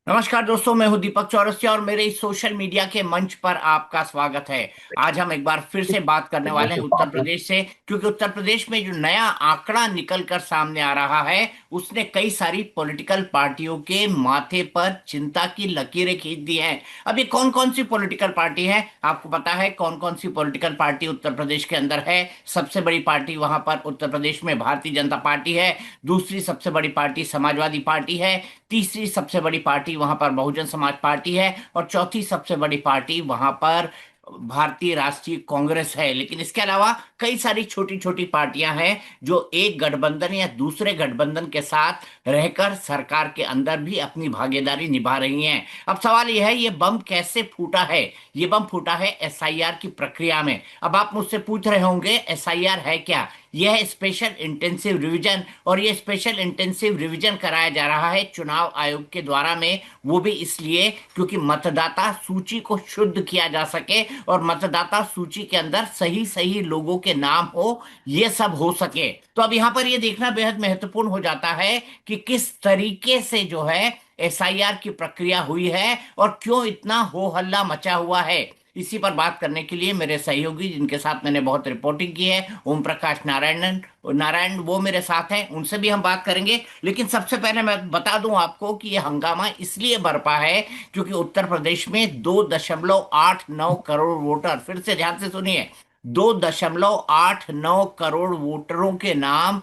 नमस्कार दोस्तों, मैं हूं दीपक चौरसिया और मेरे इस सोशल मीडिया के मंच पर आपका स्वागत है। आज हम एक बार फिर से बात करने वाले हैं उत्तर प्रदेश से, क्योंकि उत्तर प्रदेश में जो नया आंकड़ा निकल कर सामने आ रहा है उसने कई सारी पॉलिटिकल पार्टियों के माथे पर चिंता की लकीरें खींच दी हैं। अब ये कौन कौन सी पॉलिटिकल पार्टी है, आपको पता है कौन कौन सी पॉलिटिकल पार्टी उत्तर प्रदेश के अंदर है? सबसे बड़ी पार्टी वहां पर उत्तर प्रदेश में भारतीय जनता पार्टी है। दूसरी सबसे बड़ी पार्टी समाजवादी पार्टी है। तीसरी सबसे बड़ी पार्टी वहां पर बहुजन समाज पार्टी है। और चौथी सबसे बड़ी पार्टी वहां पर भारतीय राष्ट्रीय कांग्रेस है। लेकिन इसके अलावा कई सारी छोटी छोटी पार्टियां हैं जो एक गठबंधन या दूसरे गठबंधन के साथ रहकर सरकार के अंदर भी अपनी भागीदारी निभा रही हैं। अब सवाल यह है, ये बम कैसे फूटा है? ये बम फूटा है एसआईआर की प्रक्रिया में। अब आप मुझसे पूछ रहे होंगे एसआईआर है क्या? यह है स्पेशल इंटेंसिव रिवीजन, और ये स्पेशल इंटेंसिव रिवीजन कराया जा रहा है चुनाव आयोग के द्वारा में। वो भी इसलिए क्योंकि मतदाता सूची को शुद्ध किया जा सके और मतदाता सूची के अंदर सही सही लोगों के नाम हो, ये सब हो सके। तो अब यहाँ पर ये देखना बेहद महत्वपूर्ण हो जाता है कि किस तरीके से जो है एसआईआर की प्रक्रिया हुई है और क्यों इतना हो हल्ला मचा हुआ है। इसी पर बात करने के लिए मेरे सहयोगी, जिनके साथ मैंने बहुत रिपोर्टिंग की है, ओम प्रकाश नारायणन नारायण, वो मेरे साथ हैं, उनसे भी हम बात करेंगे। लेकिन सबसे पहले मैं बता दूं आपको कि यह हंगामा इसलिए बरपा है क्योंकि उत्तर प्रदेश में 2.89 करोड़ वोटर, फिर से ध्यान से सुनिए, 2.89 करोड़ वोटरों के नाम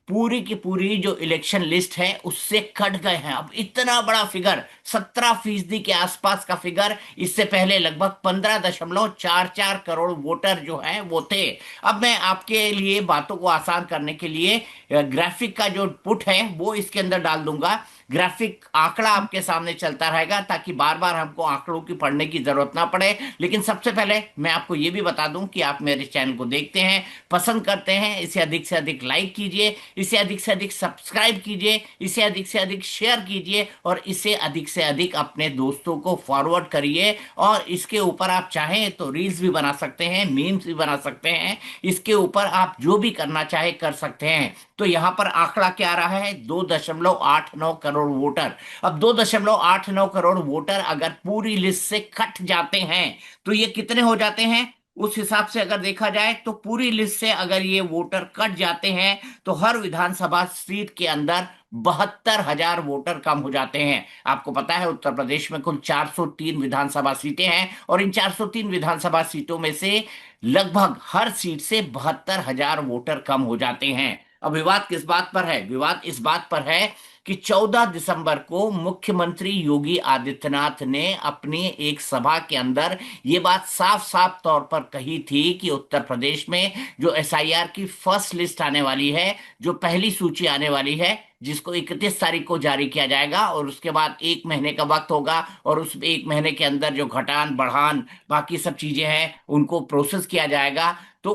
पूरी की पूरी जो इलेक्शन लिस्ट है उससे कट गए हैं। अब इतना बड़ा फिगर, 17% के आसपास का फिगर, इससे पहले लगभग 15.44 करोड़ वोटर जो हैं वो थे। अब मैं आपके लिए बातों को आसान करने के लिए ग्राफिक का जो पुट है वो इसके अंदर डाल दूंगा। ग्राफिक आंकड़ा आपके सामने चलता रहेगा ताकि बार बार हमको आंकड़ों की पढ़ने की जरूरत ना पड़े। लेकिन सबसे पहले मैं आपको ये भी बता दूं कि आप मेरे चैनल को देखते हैं, पसंद करते हैं, इसे अधिक से अधिक लाइक कीजिए, इसे अधिक से अधिक सब्सक्राइब कीजिए, इसे अधिक से अधिक शेयर कीजिए और इसे अधिक से अधिक अपने दोस्तों को फॉरवर्ड करिए। और इसके ऊपर आप चाहें तो रील्स भी बना सकते हैं, मीम्स भी बना सकते हैं, इसके ऊपर आप जो भी करना चाहे कर सकते हैं। तो यहां पर आंकड़ा क्या आ रहा है? 2.89 करोड़ वोटर। अब 2.89 करोड़ वोटर अगर पूरी लिस्ट से कट जाते हैं तो ये कितने हो जाते हैं? उस हिसाब से अगर देखा जाए तो पूरी लिस्ट से अगर ये वोटर कट जाते हैं तो हर विधानसभा सीट के अंदर 72,000 वोटर कम हो जाते हैं। आपको पता है उत्तर प्रदेश में कुल 403 विधानसभा सीटें हैं और इन 403 विधानसभा सीटों में से लगभग हर सीट से 72,000 वोटर कम हो जाते हैं। अब विवाद किस बात पर है? विवाद इस बात पर है कि 14 दिसंबर को मुख्यमंत्री योगी आदित्यनाथ ने अपनी एक सभा के अंदर ये बात साफ साफ तौर पर कही थी कि उत्तर प्रदेश में जो एसआईआर की फर्स्ट लिस्ट आने वाली है, जो पहली सूची आने वाली है, जिसको 31 तारीख को जारी किया जाएगा और उसके बाद 1 महीने का वक्त होगा और उस 1 महीने के अंदर जो घटान बढ़ान बाकी सब चीजें हैं उनको प्रोसेस किया जाएगा। तो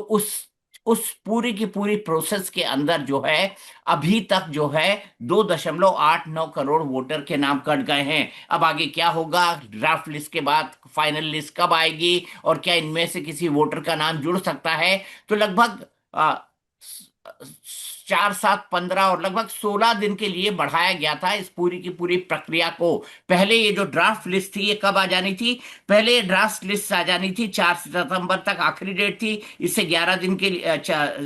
उस पूरी की पूरी प्रोसेस के अंदर जो है अभी तक जो है 2.89 करोड़ वोटर के नाम कट गए हैं। अब आगे क्या होगा? ड्राफ्ट लिस्ट के बाद फाइनल लिस्ट कब आएगी और क्या इनमें से किसी वोटर का नाम जुड़ सकता है? तो लगभग 4, 7, 15 और लगभग 16 दिन के लिए बढ़ाया गया था इस पूरी की पूरी प्रक्रिया को। पहले ये जो ड्राफ्ट लिस्ट थी ये कब आ जानी थी? पहले ये ड्राफ्ट लिस्ट आ जानी थी 4 सितंबर तक, आखिरी डेट थी। इसे 11 दिन के लिए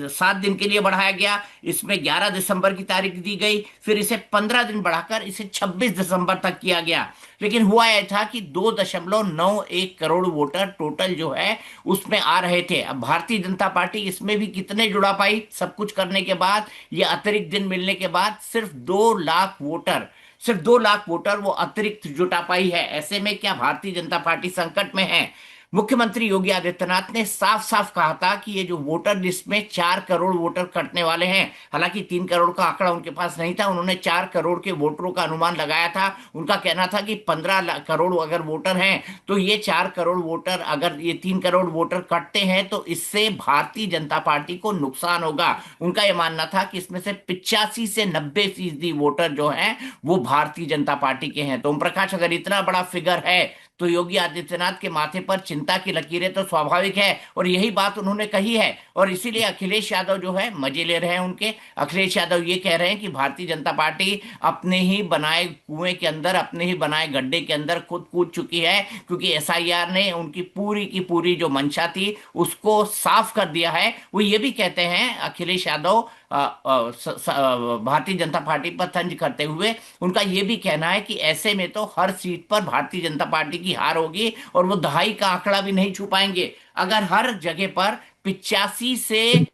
7 दिन के लिए बढ़ाया गया। इसमें 11 दिसंबर की तारीख दी गई, फिर इसे 15 दिन बढ़ाकर इसे 26 दिसंबर तक किया गया। लेकिन हुआ यह था कि 2.91 करोड़ वोटर टोटल जो है उसमें आ रहे थे। अब भारतीय जनता पार्टी इसमें भी कितने जुड़ा पाई? सब कुछ करने के बाद, ये अतिरिक्त दिन मिलने के बाद सिर्फ 2 लाख वोटर वो अतिरिक्त जुटा पाई है। ऐसे में क्या भारतीय जनता पार्टी संकट में है? मुख्यमंत्री योगी आदित्यनाथ ने साफ साफ कहा था कि ये जो वोटर लिस्ट में 4 करोड़ वोटर कटने वाले हैं, हालांकि 3 करोड़ का आंकड़ा उनके पास नहीं था, उन्होंने 4 करोड़ के वोटरों का अनुमान लगाया था। उनका कहना था कि 15 करोड़ अगर वोटर हैं तो ये 4 करोड़ वोटर, अगर ये 3 करोड़ वोटर कटते हैं तो इससे भारतीय जनता पार्टी को नुकसान होगा। उनका यह मानना था कि इसमें से 85 से 90% वोटर जो हैं वो भारतीय जनता पार्टी के हैं। तो ओम प्रकाश, अगर इतना बड़ा फिगर है तो योगी आदित्यनाथ के माथे पर चिंता की लकीरें तो स्वाभाविक है, और यही बात उन्होंने कही है। और इसीलिए अखिलेश यादव जो है मजे ले रहे हैं उनके। अखिलेश यादव ये कह रहे हैं कि भारतीय जनता पार्टी अपने ही बनाए कुएं के अंदर, अपने ही बनाए गड्ढे के अंदर खुद कूद चुकी है, क्योंकि एसआईआर ने उनकी पूरी की पूरी जो मंशा थी उसको साफ कर दिया है। वो ये भी कहते हैं अखिलेश यादव, भारतीय जनता पार्टी पर तंज करते हुए, उनका ये भी कहना है कि ऐसे में तो हर सीट पर भारतीय जनता पार्टी की हार होगी, और वो दहाई का आंकड़ा भी नहीं छू पाएंगे। अगर हर जगह पर 85 से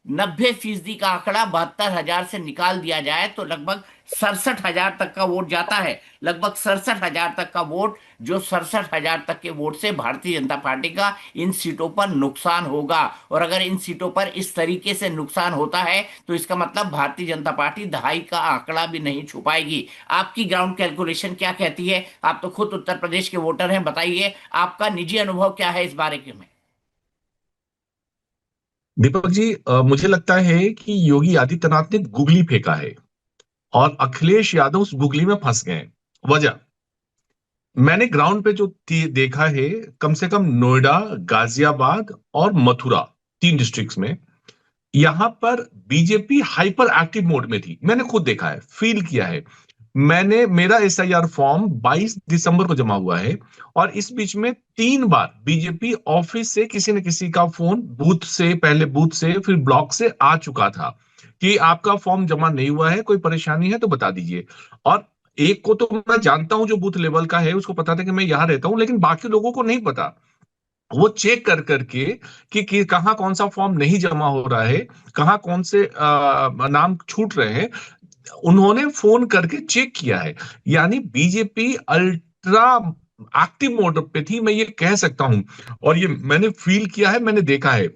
90% का आंकड़ा 72,000 से निकाल दिया जाए तो लगभग 67,000 तक का वोट जाता है। लगभग 67,000 तक का वोट, जो 67,000 तक के वोट से भारतीय जनता पार्टी का इन सीटों पर नुकसान होगा। और अगर इन सीटों पर इस तरीके से नुकसान होता है तो इसका मतलब भारतीय जनता पार्टी दहाई का आंकड़ा भी नहीं छुपाएगी। आपकी ग्राउंड कैलकुलेशन क्या कहती है? आप तो खुद उत्तर प्रदेश के वोटर हैं, बताइए आपका निजी अनुभव क्या है इस बारे में। दीपक जी, मुझे लगता है कि योगी आदित्यनाथ ने गुगली फेंका है और अखिलेश यादव उस गुगली में फंस गए हैं। वजह, मैंने ग्राउंड पे जो देखा है, कम से कम नोएडा, गाजियाबाद और मथुरा, 3 डिस्ट्रिक्ट्स में, यहां पर बीजेपी हाइपर एक्टिव मोड में थी। मैंने खुद देखा है, फील किया है। मैंने मेरा एसआईआर फॉर्म 22 दिसंबर को जमा हुआ है, और इस बीच में 3 बार बीजेपी ऑफिस से किसी न किसी का फोन, बूथ से, पहले बूथ से, फिर ब्लॉक से आ चुका था कि आपका फॉर्म जमा नहीं हुआ है, कोई परेशानी है तो बता दीजिए। और एक को तो मैं जानता हूं जो बूथ लेवल का है, उसको पता था कि मैं यहां रहता हूं, लेकिन बाकी लोगों को नहीं पता। वो चेक कर करके कि कहाँ कौन सा फॉर्म नहीं जमा हो रहा है, कहाँ कौन से नाम छूट रहे हैं, उन्होंने फोन करके चेक किया है। यानी बीजेपी अल्ट्रा एक्टिव मोड पे थी, मैं ये कह सकता हूं। और ये मैंने फील किया है, मैंने देखा है।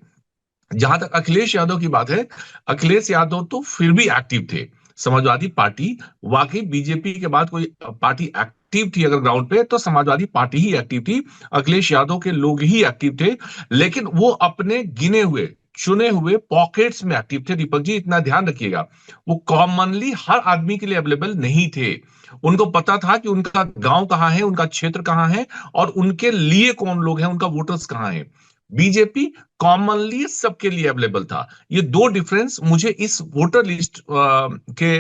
जहां तक अखिलेश यादव की बात है, अखिलेश यादव तो फिर भी एक्टिव थे। समाजवादी पार्टी, वाकई बीजेपी के बाद कोई पार्टी एक्टिव थी अगर ग्राउंड पे, तो समाजवादी पार्टी ही एक्टिव थी। अखिलेश यादव के लोग ही एक्टिव थे, लेकिन वो अपने गिने हुए, चुने हुए पॉकेट्स में एक्टिव थे। दीपक जी, इतना ध्यान रखिएगा, वो कॉमनली हर आदमी के लिए अवेलेबल नहीं थे। उनको पता था कि उनका गांव कहाँ है, उनका क्षेत्र कहाँ है, और उनके लिए कौन लोग हैं, उनका वोटर्स कहाँ है। बीजेपी कॉमनली सबके लिए अवेलेबल था। ये दो डिफरेंस मुझे इस वोटर लिस्ट के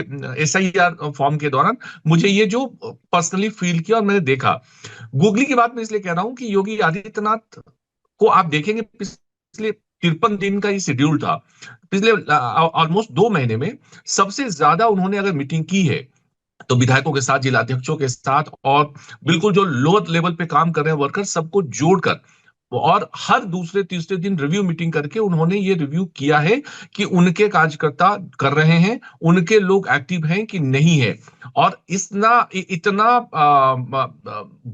एसआईआर फॉर्म के दौरान, मुझे ये जो पर्सनली फील किया और मैंने देखा। गूगली की बात मैं इसलिए कह रहा हूं कि योगी आदित्यनाथ को आप देखेंगे, पिछले 53 दिन का ये शेड्यूल था। पिछले ऑलमोस्ट 2 महीने में सबसे ज्यादा उन्होंने अगर मीटिंग की है तो विधायकों के साथ, जिलाध्यक्षों के साथ, और बिल्कुल जो लोअर लेवल पे काम कर रहे हैं वर्कर, सबको जोड़कर, और हर दूसरे तीसरे दिन रिव्यू मीटिंग करके उन्होंने ये रिव्यू किया है कि उनके कार्यकर्ता कर रहे हैं, उनके लोग एक्टिव हैं कि नहीं है। और इतना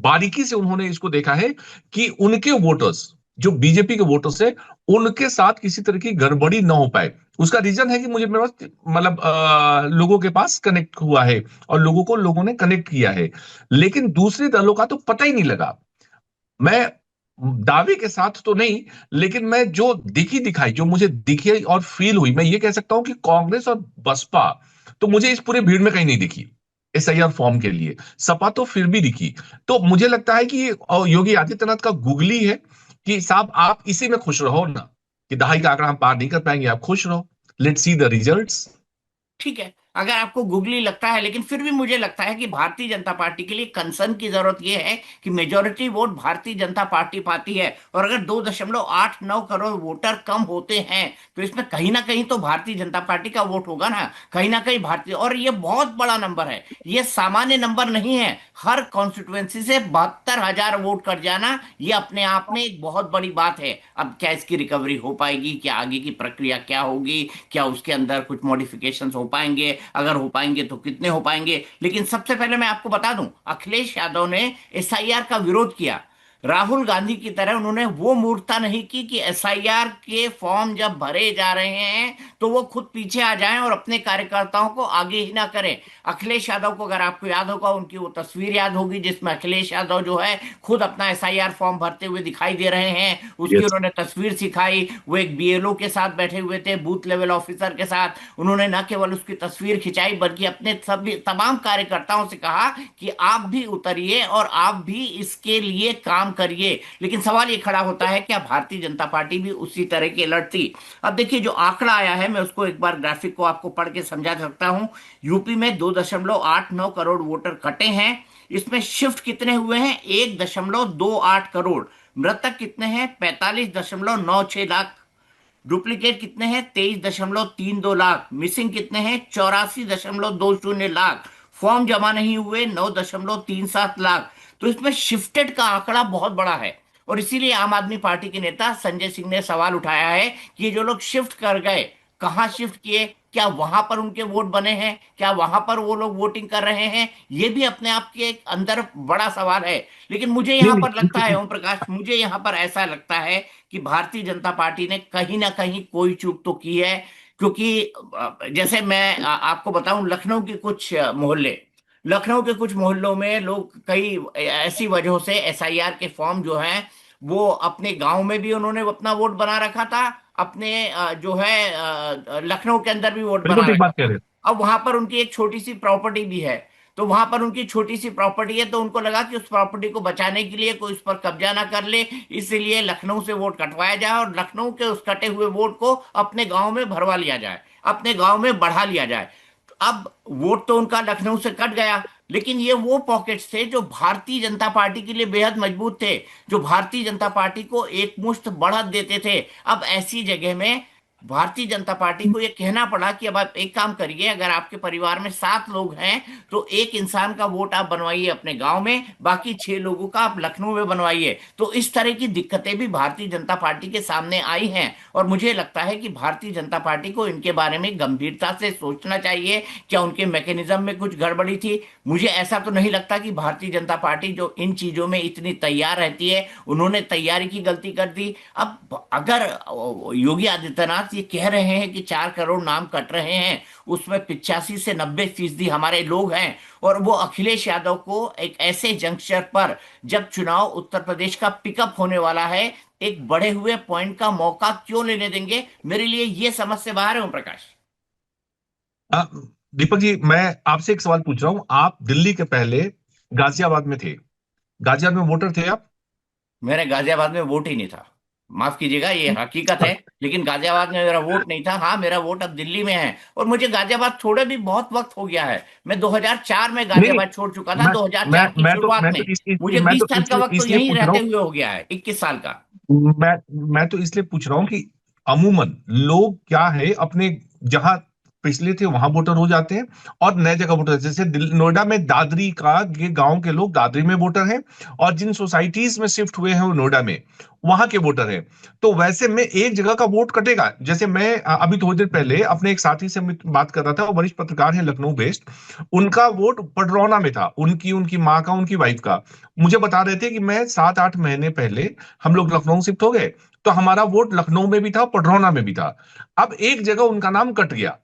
बारीकी से उन्होंने इसको देखा है कि उनके वोटर्स, जो बीजेपी के वोटर्स है, उनके साथ किसी तरह की गड़बड़ी ना हो पाए। उसका रीजन है कि मुझे, मेरे पास मतलब लोगों के पास कनेक्ट हुआ है, और लोगों ने कनेक्ट किया है। लेकिन दूसरे दलों का तो पता ही नहीं लगा। मैं दावे के साथ तो नहीं, लेकिन मैं जो दिखी दिखाई, जो मुझे दिखी और फील हुई, मैं ये कह सकता हूं कि कांग्रेस और बसपा तो मुझे इस पूरे भीड़ में कहीं नहीं दिखी एसआईआर फॉर्म के लिए। सपा तो फिर भी दिखी। तो मुझे लगता है कि ये योगी आदित्यनाथ का गुगली है कि साहब आप इसी में खुश रहो ना, कि दहाई का आंकड़ा हम पार नहीं कर पाएंगे, आप खुश रहो, लेट्स सी द रिजल्ट्स। ठीक है, अगर आपको गुगली लगता है, लेकिन फिर भी मुझे लगता है कि भारतीय जनता पार्टी के लिए कंसर्न की जरूरत यह है कि majority vote Bharatiya Janata party पाती है। और अगर 2.89 करोड़ वोटर कम होते हैं तो इसमें कहीं ना कहीं तो भारतीय जनता पार्टी का वोट होगा ना, कहीं ना कहीं भारतीय। और ये बहुत बड़ा नंबर है, ये सामान्य नंबर नहीं है। हर कॉन्स्टिट्युएंसी से 72,000 वोट कट जाना, ये अपने आप में एक बहुत बड़ी बात है। अब क्या इसकी रिकवरी हो पाएगी, क्या आगे की प्रक्रिया क्या होगी, क्या उसके अंदर कुछ मॉडिफिकेशंस हो पाएंगे, अगर हो पाएंगे तो कितने हो पाएंगे। लेकिन सबसे पहले मैं आपको बता दूं, अखिलेश यादव ने एसआईआर का विरोध किया। राहुल गांधी की तरह उन्होंने वो मूर्खता नहीं की कि एसआईआर के फॉर्म जब भरे जा रहे हैं तो वो खुद पीछे आ जाएं और अपने कार्यकर्ताओं को आगे ही ना करें। अखिलेश यादव को अगर आपको याद होगा, उनकी वो तस्वीर याद होगी जिसमें अखिलेश यादव जो है खुद अपना एसआईआर फॉर्म भरते हुए दिखाई दे रहे हैं। उसकी यस। उन्होंने तस्वीर सिखाई, वो एक बीएलओ के साथ बैठे हुए थे, बूथ लेवल ऑफिसर के साथ। उन्होंने न केवल उसकी तस्वीर खिंचाई बल्कि अपने सभी तमाम कार्यकर्ताओं से कहा कि आप भी उतरिए और आप भी इसके लिए काम करिए। लेकिन सवाल ये खड़ा होता है, क्या भारतीय जनता पार्टी भी उसी तरह की अलर्ट थी? अब देखिए, जो आंकड़ा आया है, मैं उसको एक बार ग्राफिक को आपको पढ़ के समझा सकता हूं। यूपी में 2.89 करोड़ वोटर कटे हैं। इसमें शिफ्ट कितने हुए हैं? 1.28 करोड़। मृतक कितने हैं? 45.96 लाख। डुप्लीकेट कितने हैं? 23.32 लाख। मिसिंग कितने हैं? 84.20 लाख। फॉर्म जमा नहीं हुए 9.37 लाख। तो इसमें शिफ्टेड का आंकड़ा बहुत बड़ा है। और इसीलिए आम आदमी पार्टी के नेता संजय सिंह ने सवाल उठाया है कि ये जो लोग शिफ्ट कर गए, कहाँ शिफ्ट किए? क्या वहां पर उनके वोट बने हैं? क्या वहां पर वो लोग वोटिंग कर रहे हैं? ये भी अपने आप के एक अंदर बड़ा सवाल है। लेकिन मुझे नहीं यहां नहीं, पर लगता है, ओम प्रकाश, मुझे यहां पर ऐसा लगता है कि भारतीय जनता पार्टी ने कहीं ना कहीं कोई चूक तो की है। क्योंकि जैसे मैं आपको बताऊं, लखनऊ के कुछ मोहल्लों में लोग कई ऐसी वजहों से एसआईआर के फॉर्म जो हैं वो अपने गांव में भी उन्होंने अपना वोट बना रखा था, अपने जो है लखनऊ के अंदर भी वोट बिल्कुल बना ठीक रखा बात कह था। रहे हैं। अब वहां पर उनकी एक छोटी सी प्रॉपर्टी भी है। तो वहां पर उनकी छोटी सी प्रॉपर्टी है, तो उनको लगा कि उस प्रॉपर्टी को बचाने के लिए कोई उस पर कब्जा ना कर ले, इसलिए लखनऊ से वोट कटवाया जाए और लखनऊ के उस कटे हुए वोट को अपने गांव में भरवा लिया जाए, अपने गांव में बढ़ा लिया जाए। तो अब वोट तो उनका लखनऊ से कट गया, लेकिन ये वो पॉकेट्स थे जो भारतीय जनता पार्टी के लिए बेहद मजबूत थे, जो भारतीय जनता पार्टी को एक मुश्त बढ़त देते थे। अब ऐसी जगह में भारतीय जनता पार्टी को यह कहना पड़ा कि अब आप एक काम करिए, अगर आपके परिवार में 7 लोग हैं तो एक इंसान का वोट आप बनवाइए अपने गांव में, बाकी 6 लोगों का आप लखनऊ में बनवाइए। तो इस तरह की दिक्कतें भी भारतीय जनता पार्टी के सामने आई हैं। और मुझे लगता है कि भारतीय जनता पार्टी को इनके बारे में गंभीरता से सोचना चाहिए। क्या उनके मैकेनिज्म में कुछ गड़बड़ी थी? मुझे ऐसा तो नहीं लगता कि भारतीय जनता पार्टी जो इन चीजों में इतनी तैयार रहती है, उन्होंने तैयारी की गलती कर दी। अब अगर योगी आदित्यनाथ ये कह रहे हैं कि 4 करोड़ नाम कट रहे हैं, उसमें 85 से 90% हमारे लोग हैं, और वो अखिलेश यादव को एक ऐसे जंक्शन पर, जब चुनाव उत्तर प्रदेश का पिकअप होने वाला है, एक बढ़े हुए पॉइंट का मौका क्यों लेने देंगे? मेरे लिए ये समझ से बाहर है, ओम प्रकाश। अ, दीपक जी, मैं आपसे एक सवाल पूछ रहा हूं। आप दिल्ली के पहले गाजियाबाद में थे। गाजियाबाद में वोटर थे आप? मेरे गाजियाबाद में वोट ही नहीं था। माफ कीजिएगा, ये हकीकत है। लेकिन गाजियाबाद में मेरा वोट नहीं था। हाँ, मेरा वोट अब दिल्ली में है। और मुझे गाजियाबाद छोड़े भी बहुत वक्त हो गया है। मैं 2004 में नहीं नहीं, गाजियाबाद छोड़ चुका था, मैं 2004 की शुरुआत मैं तो में। मुझे मैं 20 तो साल का वक्त तो इसलिए यहीं पूछ रहा रहते हूँ। हुए हो गया है, 21 साल का। मैं मैं तो इसलिए पूछ रहा हूँ कि अमूमन लोग क्या है, अपने जहां पिछले थे वहां वोटर हो जाते हैं और नए जगह वोटर, जैसे नोएडा में दादरी का ये गांव के लोग दादरी में वोटर हैं, और जिन सोसाइटीज में शिफ्ट हुए हैं वो नोएडा में वहां के वोटर हैं। तो वैसे में एक जगह का वोट कटेगा। जैसे मैं अभी थोड़ी देर पहले अपने एक साथी से बात कर रहा था, वो वरिष्ठ पत्रकार है लखनऊ बेस्ड। उनका वोट पडरौना में था, उनकी उनकी माँ का, उनकी वाइफ का। मुझे बता रहे थे कि मैं 7-8 महीने पहले हम लोग लखनऊ शिफ्ट हो गए, तो हमारा वोट लखनऊ में भी था, पडरौना में भी था। अब एक जगह उनका नाम कट गया।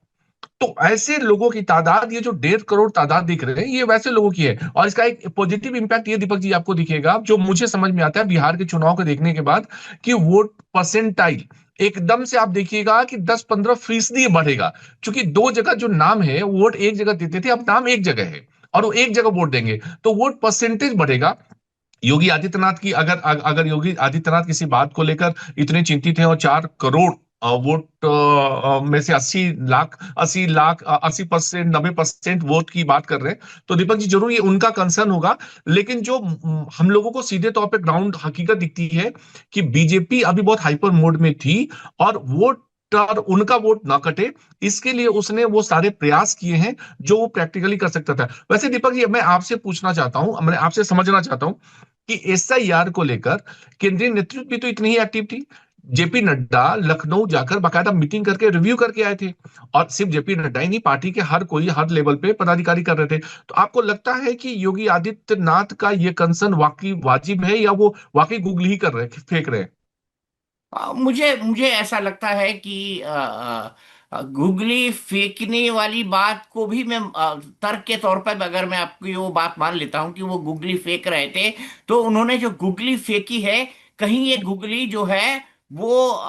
तो ऐसे लोगों की तादाद, ये जो 1.5 करोड़ तादाद दिख रहे हैं, ये वैसे लोगों की है। और इसका एक पॉजिटिव इंपैक्ट ये दीपक जी आपको दिखेगा, जो मुझे समझ में आता है बिहार के चुनाव को देखने के बाद, कि वोट परसेंटाइल एकदम से आप देखिएगा कि 10-15% बढ़ेगा। क्योंकि दो जगह जो नाम है, वोट एक जगह देते थे, अब नाम एक जगह है और वो एक जगह वोट देंगे, तो वोट परसेंटेज बढ़ेगा। योगी आदित्यनाथ की, अगर अगर योगी आदित्यनाथ किसी बात को लेकर इतने चिंतित हैं और 4 करोड़ वोट में से 80 लाख 80%, 90% वोट की बात कर रहे हैं, तो दीपक जी जरूर ये उनका कंसर्न होगा। लेकिन जो हम लोगों को सीधे तौर पे ग्राउंड हकीकत दिखती है कि बीजेपी अभी बहुत हाइपर मोड में थी, और वोट और उनका वोट ना कटे, इसके लिए उसने वो सारे प्रयास किए हैं जो वो प्रैक्टिकली कर सकता था। वैसे दीपक जी, मैं आपसे पूछना चाहता हूं, मैं आपसे समझना चाहता हूं कि एसआईआर को लेकर केंद्रीय नेतृत्व भी तो इतनी ही एक्टिव थी। जेपी नड्डा लखनऊ जाकर बाकायदा मीटिंग करके रिव्यू करके आए थे। और सिर्फ जेपी नड्डा ही नहीं, पार्टी के हर कोई हर लेवल पे पदाधिकारी कर रहे थे। तो आपको लगता है कि योगी आदित्यनाथ का ये कंसर्न वाकई वाजिब है, या वो वाकई गूगली ही कर रहे हैं, फेंक रहे हैं? मुझे मुझे ऐसा लगता है कि गूगली फेंकने वाली बात को भी मैं तर्क के तौर पर, अगर मैं आपकी वो बात मान लेता हूं कि वो गूगली फेंक रहे थे, तो उन्होंने जो गूगली फेंकी है, कहीं ये गूगली जो है वो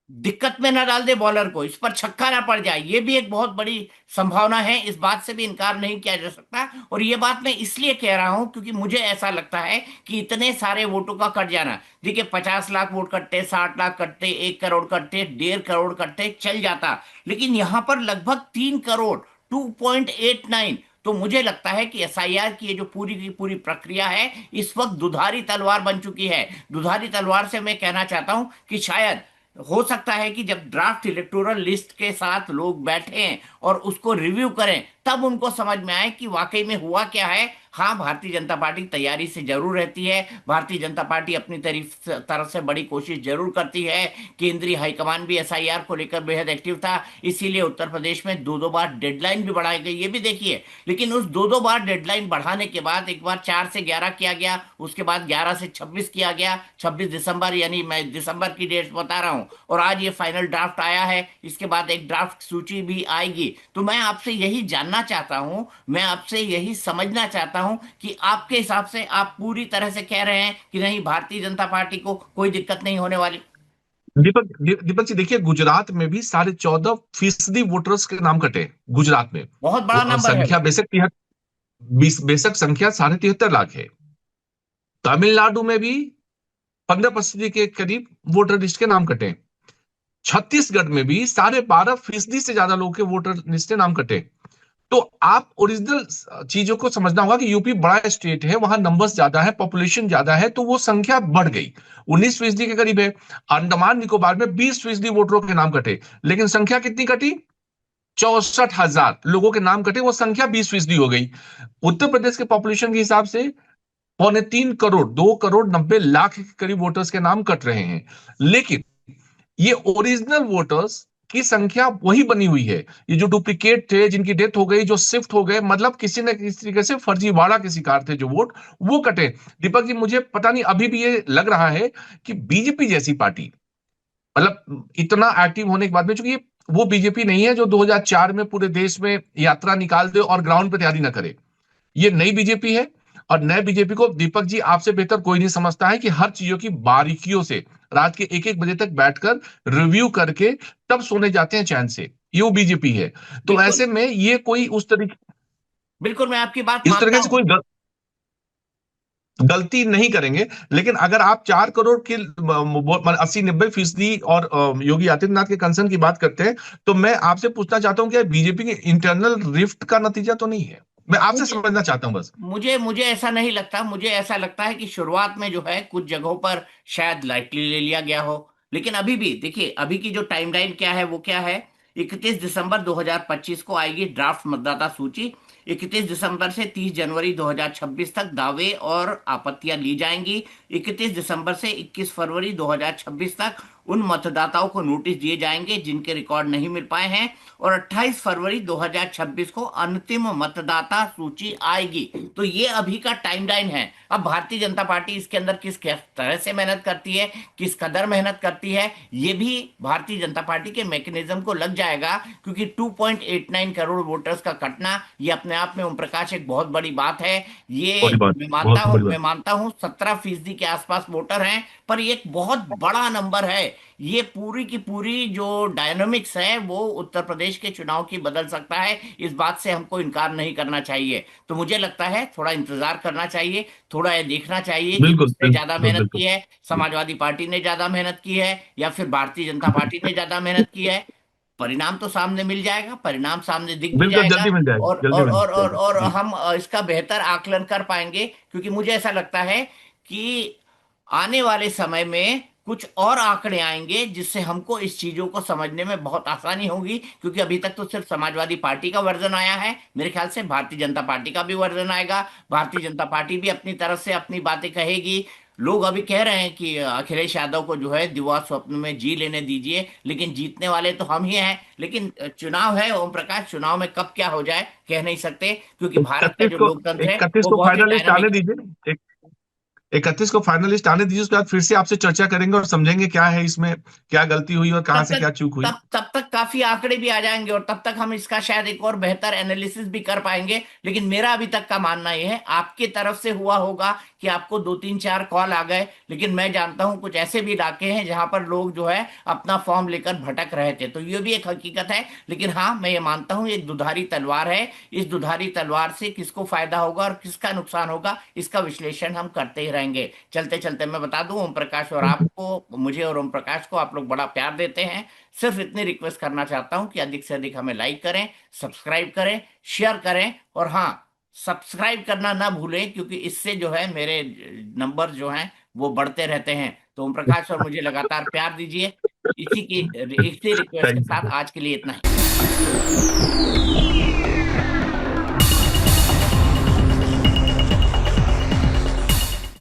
दिक्कत में ना डाल दे बॉलर को, इस पर छक्का ना पड़ जाए, ये भी एक बहुत बड़ी संभावना है। इस बात से भी इनकार नहीं किया जा सकता। और ये बात मैं इसलिए कह रहा हूं क्योंकि मुझे ऐसा लगता है कि इतने सारे वोटों का कट जाना, देखिए 50 लाख वोट कटते, 60 लाख कटते, 1 करोड़ कटते, 1.5 करोड़ कटते, चल जाता, लेकिन यहां पर लगभग 3 करोड़, 2.89। तो मुझे लगता है कि एसआईआर की ये जो पूरी की पूरी प्रक्रिया है, इस वक्त दुधारी तलवार बन चुकी है। दुधारी तलवार से मैं कहना चाहता हूं कि शायद हो सकता है कि जब ड्राफ्ट इलेक्टोरल लिस्ट के साथ लोग बैठें और उसको रिव्यू करें, तब उनको समझ में आए कि वाकई में हुआ क्या है। हाँ, भारतीय जनता पार्टी तैयारी से जरूर रहती है, भारतीय जनता पार्टी अपनी तरफ से बड़ी कोशिश जरूर करती है। केंद्रीय हाईकमान भी एसआईआर को लेकर बेहद एक्टिव था, इसीलिए उत्तर प्रदेश में दो दो बार डेडलाइन भी बढ़ाई गई, ये भी देखिए। लेकिन उस दो दो बार डेडलाइन बढ़ाने के बाद एक बार 4 से 11 किया गया, उसके बाद 11 से 26 किया गया, 26 दिसंबर, यानी मैं दिसंबर की डेट बता रहा हूं। और आज ये फाइनल ड्राफ्ट आया है, इसके बाद एक ड्राफ्ट सूची भी आएगी। तो मैं आपसे यही जानना चाहता हूं, मैं आपसे यही समझना चाहता हूं कि आपके हिसाब से आप पूरी तरह से कह रहे हैं कि नहीं, भारतीय जनता पार्टी को कोई दिक्कत नहीं होने वाली। दीपक जी, देखिए, गुजरात में भी 14.5% वोटर्स के नाम कटे गुजरात में। बहुत बड़ा नंबर है संख्या वो। बेशक बेशक संख्या 73.5 लाख है। तमिलनाडु में भी 15% के करीब वोटर लिस्ट के नाम कटे। छत्तीसगढ़ में भी 12.5% से ज्यादा लोगों के वोटर लिस्ट के नाम कटे। तो आप ओरिजिनल चीजों को समझना होगा कि यूपी बड़ा स्टेट है, वहां नंबर्स ज्यादा है, पॉपुलेशन ज्यादा है, तो वो संख्या बढ़ गई, 19% के करीब है। अंडमान निकोबार में 20% वोटरों के नाम कटे, लेकिन संख्या कितनी कटी? 64,000 लोगों के नाम कटे, वो संख्या 20% हो गई। उत्तर प्रदेश के पॉपुलेशन के हिसाब से 2.25 करोड़, 2.90 लाख के करीब वोटर्स के नाम कट रहे हैं। लेकिन ये ओरिजिनल वोटर्स की संख्या वही बनी हुई है। ये जो डुप्लीकेट थे, जिनकी डेथ हो गई, जो शिफ्ट हो गए, मतलब किसी न किसी तरीके से फर्जीवाड़ा के शिकार थे जो वोट, वो कटे। दीपक जी, मुझे पता नहीं, अभी भी ये लग रहा है कि बीजेपी जैसी पार्टी, मतलब इतना एक्टिव होने के बाद में, चूंकि वो बीजेपी नहीं है जो 2004 में पूरे देश में यात्रा निकाल दे और ग्राउंड पे तैयारी ना करे। ये नई बीजेपी है। और नए बीजेपी को दीपक जी आपसे बेहतर कोई नहीं समझता है कि हर चीजों की बारीकियों से रात के 1-1 बजे तक बैठकर रिव्यू करके तब सोने जाते हैं चैन से। ये वो बीजेपी है। तो बिल्कुल, ऐसे में ये कोई उस तरीके बिल्कुल मैं आपकी बात इस मानता तरीके से हूं। कोई गलती नहीं करेंगे। लेकिन अगर आप 4 करोड़ की 80-90% और योगी आदित्यनाथ के कंसर्न की बात करते हैं, तो मैं आपसे पूछना चाहता हूं कि बीजेपी के इंटरनल रिफ्ट का नतीजा तो नहीं है? मैं आपसे मुझे समझना चाहता हूं बस। मुझे मुझे ऐसा नहीं लगता। मुझे ऐसा लगता है कि शुरुआत में जो है कुछ जगहों पर शायद लाइटली ले लिया गया हो, लेकिन अभी भी देखिए, अभी की जो टाइमलाइन क्या है वो क्या है। 31 दिसंबर 2025 को आएगी ड्राफ्ट मतदाता सूची। 31 दिसंबर से 30 जनवरी 2026 तक दावे और आपत्तियां ली जाएंगी। 31 दिसंबर से 21 फरवरी 2026 तक उन मतदाताओं को नोटिस दिए जाएंगे जिनके रिकॉर्ड नहीं मिल पाए हैं। और 28 फरवरी 2026 को अंतिम मतदाता सूची आएगी। तो ये अभी का टाइमलाइन है। अब भारतीय जनता पार्टी इसके अंदर किस तरह से मेहनत करती है, किस कदर मेहनत करती है, ये भी भारतीय जनता पार्टी के मैकेनिज्म को लग जाएगा। क्योंकि 2.89 करोड़ वोटर्स का कटना, ये अपने आप में ओम प्रकाश एक बहुत बड़ी बात है। ये बड़ी बात, बहुत बड़ी मैं बात। मानता हूं 17% के आसपास वोटर हैं, पर ये एक बहुत बड़ा नंबर है। ये पूरी की पूरी जो डायनामिक्स है वो उत्तर प्रदेश के चुनाव की बदल सकता है। इस बात से हमको इनकार नहीं करना चाहिए। तो मुझे लगता है थोड़ा इंतजार करना चाहिए, थोड़ा ये देखना चाहिए कि बिल्कुल किसने ज्यादा बिल्कुल मेहनत बिल्कुल। की है, समाजवादी पार्टी ने ज्यादा मेहनत की है या फिर भारतीय जनता पार्टी ने ज्यादा मेहनत की है। परिणाम तो सामने मिल जाएगा, परिणाम सामने दिख भी बिल्कुल जाएगा। जल्दी मिल जाएगी, और जल्दी और मिल और और, जाएगी और जी। हम इसका बेहतर आकलन कर पाएंगे, क्योंकि मुझे ऐसा लगता है कि आने वाले समय में कुछ और आंकड़े आएंगे जिससे हमको इस चीजों को समझने में बहुत आसानी होगी, क्योंकि अभी तक तो सिर्फ समाजवादी पार्टी का वर्जन आया है। मेरे ख्याल से भारतीय जनता पार्टी का भी वर्जन आएगा। भारतीय जनता पार्टी भी अपनी तरफ से अपनी बातें कहेगी। लोग अभी कह रहे हैं कि अखिलेश यादव को जो है दिवा स्वप्न में जी लेने दीजिए, लेकिन जीतने वाले तो हम ही हैं। लेकिन चुनाव है ओम प्रकाश, चुनाव में कब क्या हो जाए कह नहीं सकते, क्योंकि भारत का 31 जो को लोकतंत्र है 31 वो को बहुत ही फाइनलिस्ट आने डायनामिक है। दीजिए। 31 को फाइनलिस्ट आने दीजिए, उसके बाद फिर से आपसे चर्चा करेंगे और समझेंगे क्या है इसमें, क्या गलती हुई और कहाँ तब से तक क्या चूक हुई। तब तक काफी आंकड़े भी आ जाएंगे, और तब तक हम इसका शायद एक और बेहतर एनालिसिस भी कर पाएंगे। लेकिन मेरा अभी तक का मानना यह है, आपके तरफ से हुआ होगा कि आपको दो तीन चार कॉल आ गए, लेकिन मैं जानता हूं कुछ ऐसे भी इलाके हैं जहां पर लोग जो है अपना फॉर्म लेकर भटक रहे थे। तो ये भी एक हकीकत है। लेकिन हाँ, मैं ये मानता हूं एक दुधारी तलवार है। इस दुधारी तलवार से किसको फायदा होगा और किसका नुकसान होगा, इसका विश्लेषण हम करते ही रहेंगे। चलते चलते मैं बता दूं, ओम प्रकाश और आपको, मुझे और ओम प्रकाश को आप लोग बड़ा प्यार देते हैं। सिर्फ इतनी रिक्वेस्ट करना चाहता हूं कि अधिक से अधिक हमें लाइक करें, सब्सक्राइब करें, शेयर करें, और हाँ, सब्सक्राइब करना ना भूलें, क्योंकि इससे जो है मेरे नंबर जो हैं वो बढ़ते रहते हैं। तो ओम प्रकाश और मुझे लगातार प्यार दीजिए। इसी की इसी रिक्वेस्ट के थैंक साथ यू। आज के लिए इतना ही।